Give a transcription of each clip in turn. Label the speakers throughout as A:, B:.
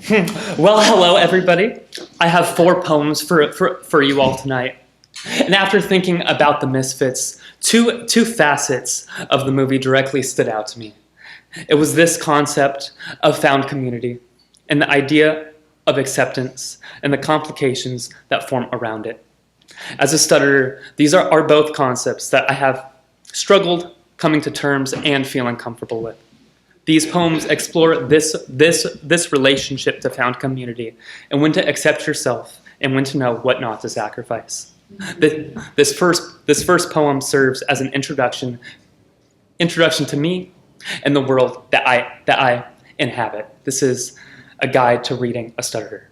A: Well, hello, everybody. I have 4 poems for you all tonight. And after thinking about the Misfits, two facets of the movie directly stood out to me. It was this concept of found community and the idea of acceptance and the complications that form around it. As a stutterer, these are both concepts that I have struggled coming to terms and feeling comfortable with. These poems explore this relationship to found community and when to accept yourself and when to know what not to sacrifice. This first poem serves as an introduction to me and the world that I inhabit. This is a guide to reading a stutterer.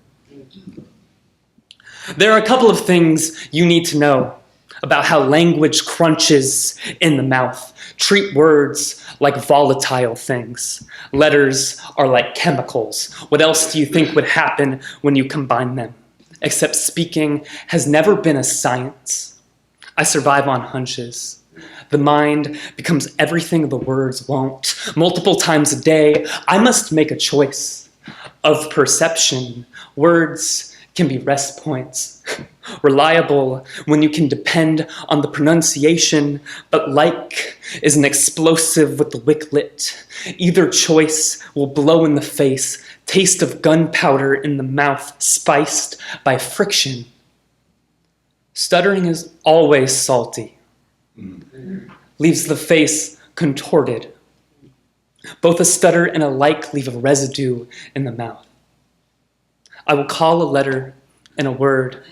A: There are a couple of things you need to know about how language crunches in the mouth. Treat words like volatile things. Letters are like chemicals. What else do you think would happen when you combine them? Except speaking has never been a science. I survive on hunches. The mind becomes everything the words won't. Multiple times a day, I must make a choice of perception. Words can be rest points. Reliable when you can depend on the pronunciation, but like is an explosive with the wick lit. Either choice will blow in the face, taste of gunpowder in the mouth, spiced by friction. Stuttering is always salty, leaves the face contorted. Both a stutter and a like leave a residue in the mouth. I will call a letter and a word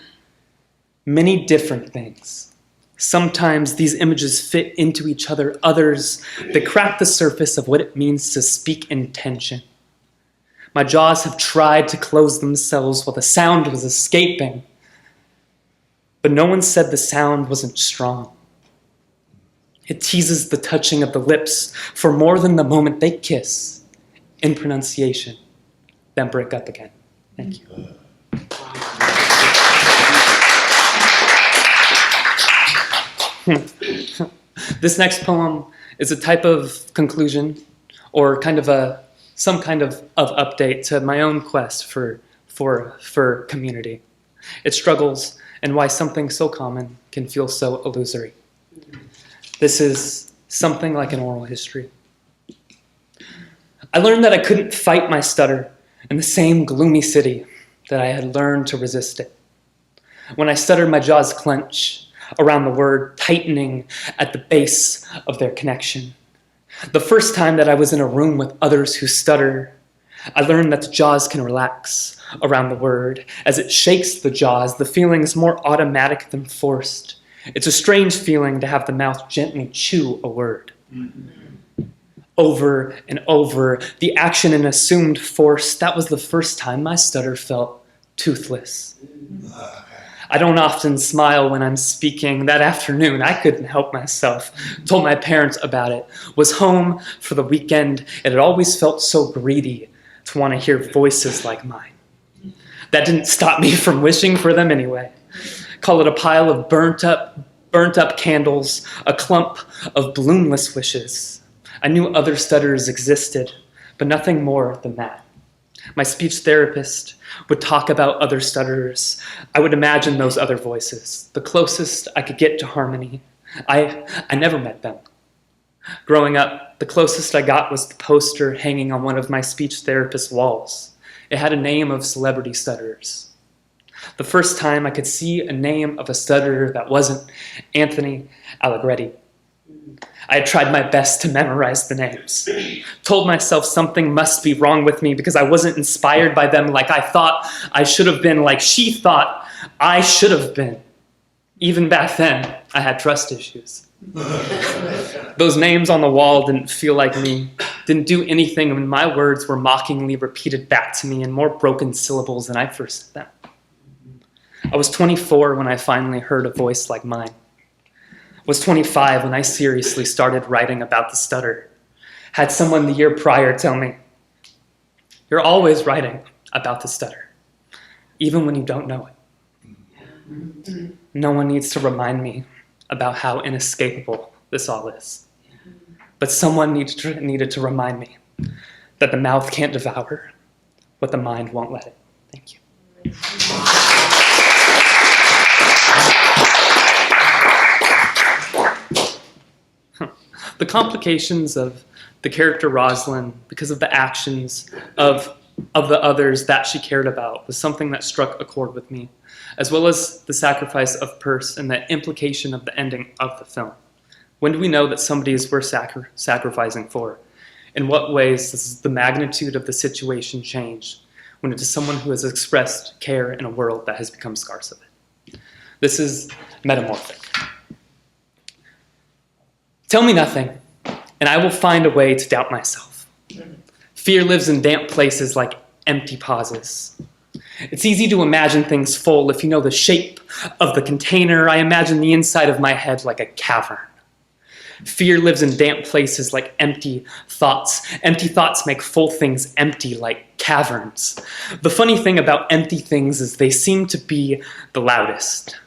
A: many different things. Sometimes these images fit into each other. Others, they crack the surface of what it means to speak intention. My jaws have tried to close themselves while the sound was escaping. But no one said the sound wasn't strong. It teases the touching of the lips for more than the moment they kiss in pronunciation, then break up again. Thank you. This next poem is a type of conclusion or some kind of update to my own quest for community. Its struggles and why something so common can feel so illusory. This is something like an oral history. I learned that I couldn't fight my stutter in the same gloomy city that I had learned to resist it. When I stuttered, my jaws clench around the word, tightening at the base of their connection. The first time that I was in a room with others who stutter, I learned that the jaws can relax around the word. As it shakes the jaws, the feeling is more automatic than forced. It's a strange feeling to have the mouth gently chew a word. Over and over, the action and assumed force, that was the first time my stutter felt toothless. I don't often smile when I'm speaking. That afternoon, I couldn't help myself. Told my parents about it. Was home for the weekend, and it always felt so greedy to want to hear voices like mine. That didn't stop me from wishing for them anyway. Call it a pile of burnt up candles, a clump of bloomless wishes. I knew other stutterers existed, but nothing more than that. My speech therapist would talk about other stutterers. I would imagine those other voices, the closest I could get to harmony. I never met them. Growing up, the closest I got was the poster hanging on one of my speech therapist's walls. It had a name of celebrity stutterers. The first time I could see a name of a stutterer that wasn't Anthony Alegrete. I had tried my best to memorize the names. Told myself something must be wrong with me because I wasn't inspired by them like I thought I should have been, like she thought I should have been. Even back then, I had trust issues. Those names on the wall didn't feel like me, didn't do anything when my words were mockingly repeated back to me in more broken syllables than I first said them. I was 24 when I finally heard a voice like mine. Was 25 when I seriously started writing about the stutter. Had someone the year prior tell me, "You're always writing about the stutter, even when you don't know it." No one needs to remind me about how inescapable this all is. But someone needed to remind me that the mouth can't devour, but the mind won't let it. Thank you. The complications of the character Rosalind, because of the actions of the others that she cared about, was something that struck a chord with me, as well as the sacrifice of Perse and the implication of the ending of the film. When do we know that somebody is worth sacrificing for? In what ways does the magnitude of the situation change when it is someone who has expressed care in a world that has become scarce of it? This is metamorphic. Tell me nothing, and I will find a way to doubt myself. Fear lives in damp places like empty pauses. It's easy to imagine things full if you know the shape of the container. I imagine the inside of my head like a cavern. Fear lives in damp places like empty thoughts. Empty thoughts make full things empty like caverns. The funny thing about empty things is they seem to be the loudest.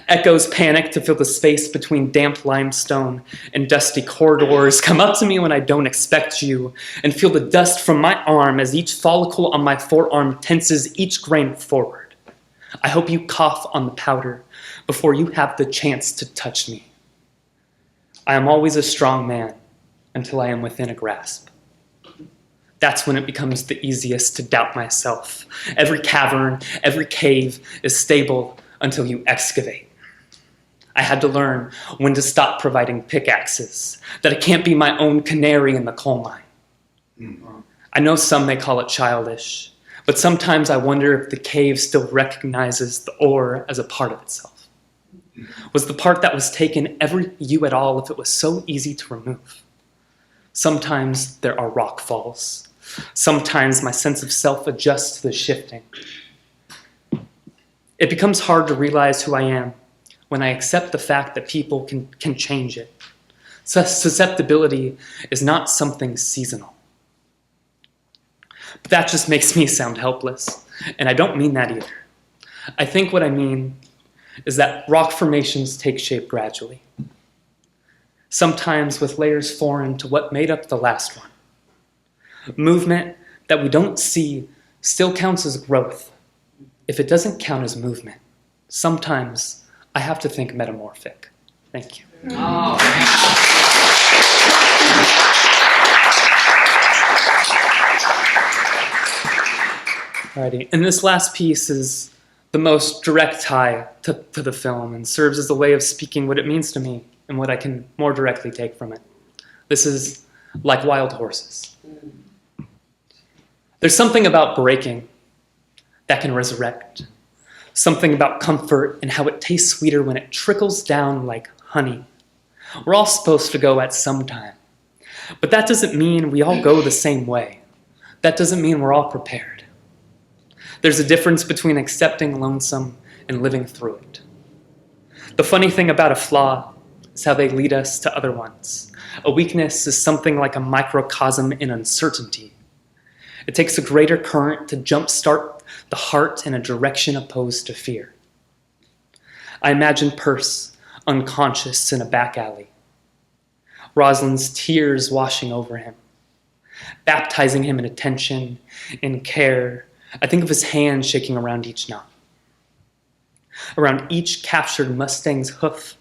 A: Echoes panic to fill the space between damp limestone and dusty corridors. Come up to me when I don't expect you and feel the dust from my arm as each follicle on my forearm tenses each grain forward. I hope you cough on the powder before you have the chance to touch me. I am always a strong man until I am within a grasp. That's when it becomes the easiest to doubt myself. Every cavern, every cave is stable until you excavate. I had to learn when to stop providing pickaxes, that it can't be my own canary in the coal mine. I know some may call it childish, but sometimes I wonder if the cave still recognizes the ore as a part of itself. Was the part that was taken ever you at all if it was so easy to remove? Sometimes there are rock falls. Sometimes my sense of self adjusts to the shifting. It becomes hard to realize who I am when I accept the fact that people can change it. Susceptibility is not something seasonal. But that just makes me sound helpless, and I don't mean that either. I think what I mean is that rock formations take shape gradually, sometimes with layers foreign to what made up the last one. Movement that we don't see still counts as growth. If it doesn't count as movement, sometimes I have to think metamorphic. Thank you. Oh. Alrighty, and this last piece is the most direct tie to the film and serves as a way of speaking what it means to me and what I can more directly take from it. This is Like Wild Horses. There's something about breaking that can resurrect. Something about comfort and how it tastes sweeter when it trickles down like honey. We're all supposed to go at some time. But that doesn't mean we all go the same way. That doesn't mean we're all prepared. There's a difference between accepting lonesome and living through it. The funny thing about a flaw is how they lead us to other ones. A weakness is something like a microcosm in uncertainty. It takes a greater current to jumpstart the heart in a direction opposed to fear. I imagine Perse unconscious in a back alley. Rosalind's tears washing over him, baptizing him in attention, in care. I think of his hand shaking around each knot, around each captured Mustang's hoof,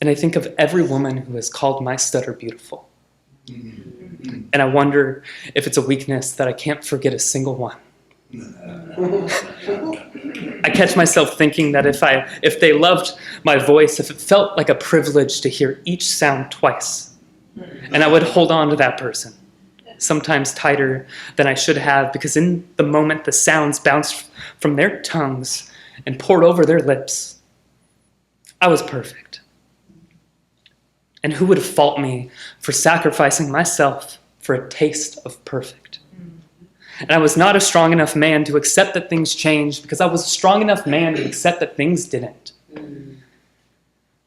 A: and I think of every woman who has called my stutter beautiful. And I wonder if it's a weakness that I can't forget a single one. I catch myself thinking that if they loved my voice, if it felt like a privilege to hear each sound twice, and I would hold on to that person, sometimes tighter than I should have, because in the moment the sounds bounced from their tongues and poured over their lips. I was perfect. And who would fault me for sacrificing myself for a taste of perfect? And I was not a strong enough man to accept that things changed because I was a strong enough man to accept that things didn't.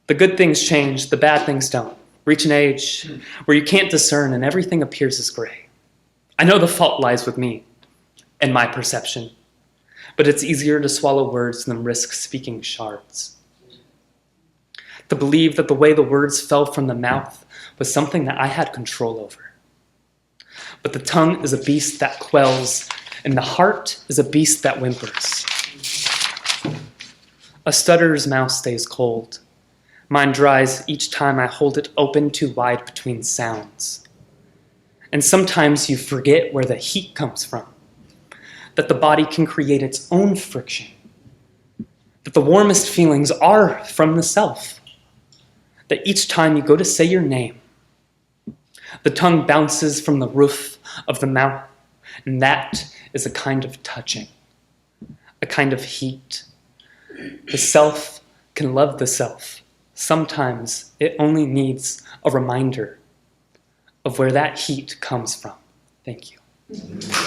A: The good things change, the bad things don't. Reach an age where you can't discern and everything appears as gray. I know the fault lies with me and my perception, but it's easier to swallow words than risk speaking shards. To believe that the way the words fell from the mouth was something that I had control over. But the tongue is a beast that quells and the heart is a beast that whimpers. A stutterer's mouth stays cold. Mine dries each time I hold it open too wide between sounds. And sometimes you forget where the heat comes from, that the body can create its own friction, that the warmest feelings are from the self, that each time you go to say your name, the tongue bounces from the roof of the mouth, and that is a kind of touching, a kind of heat. The self can love the self. Sometimes it only needs a reminder of where that heat comes from. Thank you.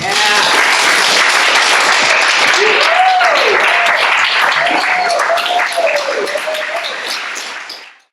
B: Yeah.